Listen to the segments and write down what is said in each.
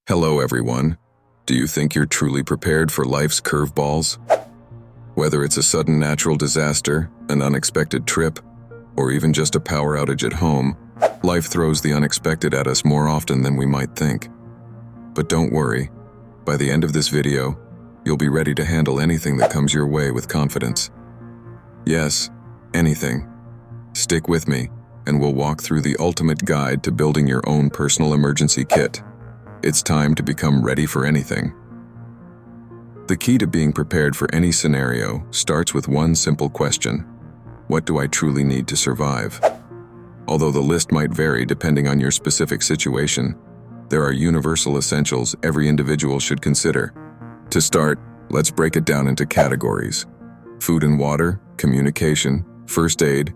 Hello everyone. Do you think you're truly prepared for life's curveballs? Whether it's a sudden natural disaster, an unexpected trip, or even just a power outage at home, life throws the unexpected at us more often than we might think. But don't worry, by the end of this video, you'll be ready to handle anything that comes your way with confidence. Yes, anything. Stick with me, and we'll walk through the ultimate guide to building your own personal emergency kit. It's time to become ready for anything. The key to being prepared for any scenario starts with one simple question: what do I truly need to survive? Although the list might vary depending on your specific situation, there are universal essentials every individual should consider. To start, let's break it down into categories: food and water, communication, first aid,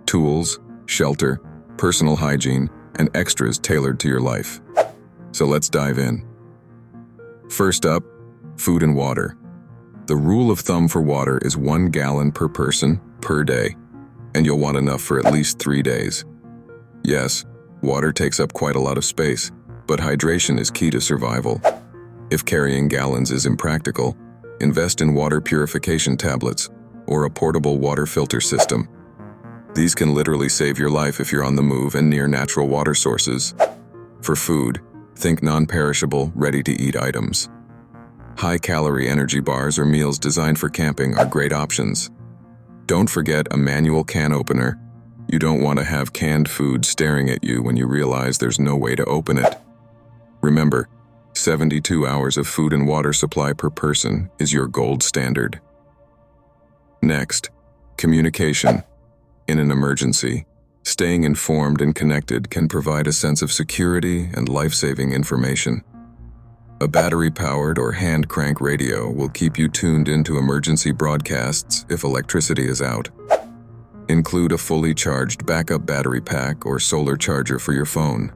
tools, shelter, personal hygiene, and extras tailored to your life. So let's dive in. First up, food and water. The rule of thumb for water is 1 gallon per person per day, and you'll want enough for at least 3 days. Yes, water takes up quite a lot of space, but hydration is key to survival. If carrying gallons is impractical, invest in water purification tablets or a portable water filter system. These can literally save your life if you're on the move and near natural water sources. For food, think non-perishable, ready-to-eat items. High-calorie energy bars or meals designed for camping are great options. Don't forget a manual can opener. You don't want to have canned food staring at you when you realize there's no way to open it. Remember, 72 hours of food and water supply per person is your gold standard. Next, communication. In an emergency, staying informed and connected can provide a sense of security and life-saving information. A battery-powered or hand-crank radio will keep you tuned into emergency broadcasts if electricity is out. Include a fully charged backup battery pack or solar charger for your phone.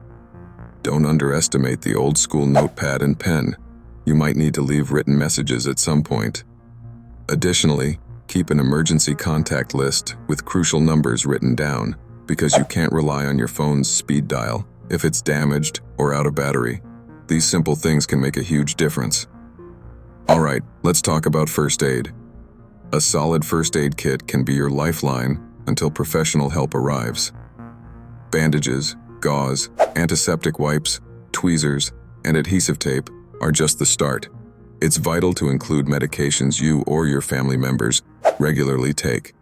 Don't underestimate the old-school notepad and pen. You might need to leave written messages at some point. Additionally, keep an emergency contact list with crucial numbers written down, because you can't rely on your phone's speed dial if it's damaged or out of battery. These simple things can make a huge difference. Alright, let's talk about first aid. A solid first aid kit can be your lifeline until professional help arrives. Bandages, gauze, antiseptic wipes, tweezers, and adhesive tape are just the start. It's vital to include medications you or your family members regularly take.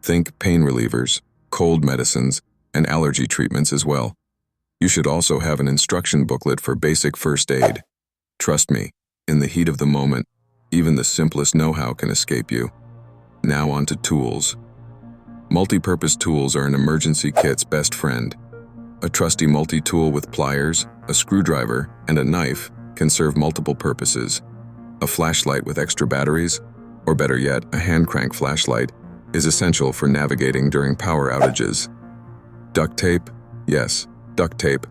Think pain relievers, cold medicines, and allergy treatments as well. You should also have an instruction booklet for basic first aid. Trust me, in the heat of the moment, even the simplest know-how can escape you. Now on to tools. Multi-purpose tools are an emergency kit's best friend. A trusty multi-tool with pliers, a screwdriver, and a knife can serve multiple purposes. A flashlight with extra batteries, or better yet, a hand-crank flashlight, is essential for navigating during power outages. Duct tape? Yes, duct tape.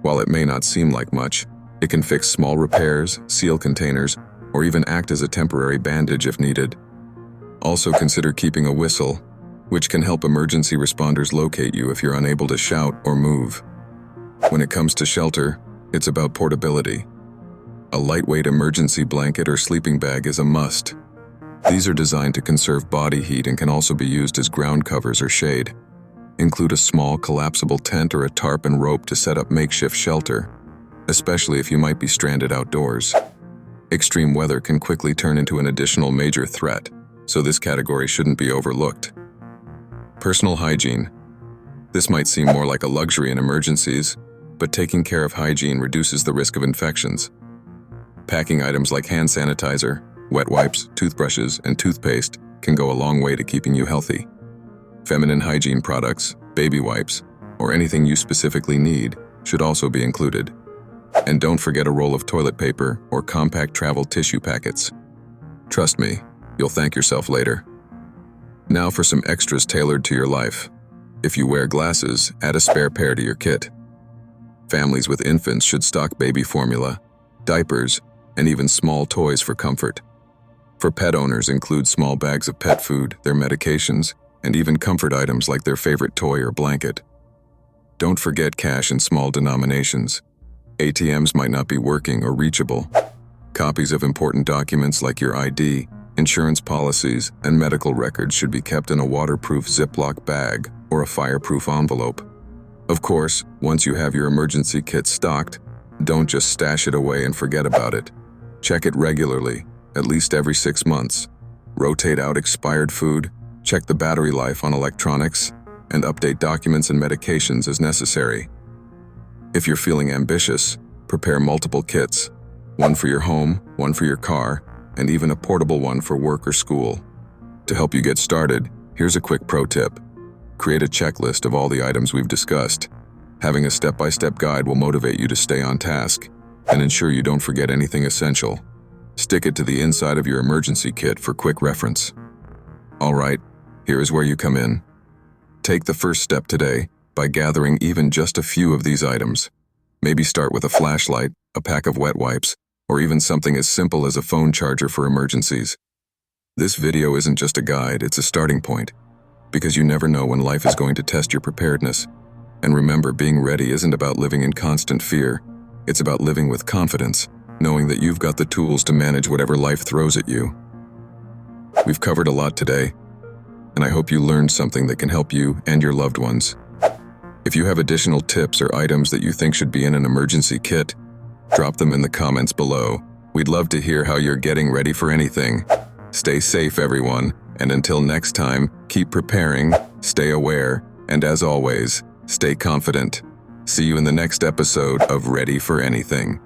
While it may not seem like much, it can fix small repairs, seal containers, or even act as a temporary bandage if needed. Also consider keeping a whistle, which can help emergency responders locate you if you're unable to shout or move. When it comes to shelter, it's about portability. A lightweight emergency blanket or sleeping bag is a must. These are designed to conserve body heat and can also be used as ground covers or shade. Include a small collapsible tent or a tarp and rope to set up makeshift shelter, especially if you might be stranded outdoors. Extreme weather can quickly turn into an additional major threat, so this category shouldn't be overlooked. Personal hygiene. This might seem more like a luxury in emergencies, but taking care of hygiene reduces the risk of infections. Packing items like hand sanitizer, wet wipes, toothbrushes, and toothpaste can go a long way to keeping you healthy. Feminine hygiene products, baby wipes, or anything you specifically need should also be included. And don't forget a roll of toilet paper or compact travel tissue packets. Trust me, you'll thank yourself later. Now for some extras tailored to your life. If you wear glasses, add a spare pair to your kit. Families with infants should stock baby formula, diapers, and even small toys for comfort. For pet owners, include small bags of pet food, their medications, and even comfort items like their favorite toy or blanket. Don't forget cash in small denominations. ATMs might not be working or reachable. Copies of important documents like your ID, insurance policies, and medical records should be kept in a waterproof Ziploc bag or a fireproof envelope. Of course, once you have your emergency kit stocked, don't just stash it away and forget about it. Check it regularly, at least every 6 months. Rotate out expired food, check the battery life on electronics, and update documents and medications as necessary. If you're feeling ambitious, prepare multiple kits, one for your home, one for your car, and even a portable one for work or school. To help you get started, here's a quick pro tip. Create a checklist of all the items we've discussed. Having a step-by-step guide will motivate you to stay on task and ensure you don't forget anything essential. Stick it to the inside of your emergency kit for quick reference. All right, here is where you come in. Take the first step today by gathering even just a few of these items. Maybe start with a flashlight, a pack of wet wipes, or even something as simple as a phone charger for emergencies. This video isn't just a guide, it's a starting point, because you never know when life is going to test your preparedness. And remember, being ready isn't about living in constant fear, it's about living with confidence, knowing that you've got the tools to manage whatever life throws at you. We've covered a lot today, and I hope you learned something that can help you and your loved ones. If you have additional tips or items that you think should be in an emergency kit, drop them in the comments below. We'd love to hear how you're getting ready for anything. Stay safe, everyone, and until next time, keep preparing, stay aware, and as always, stay confident. See you in the next episode of Ready for Anything.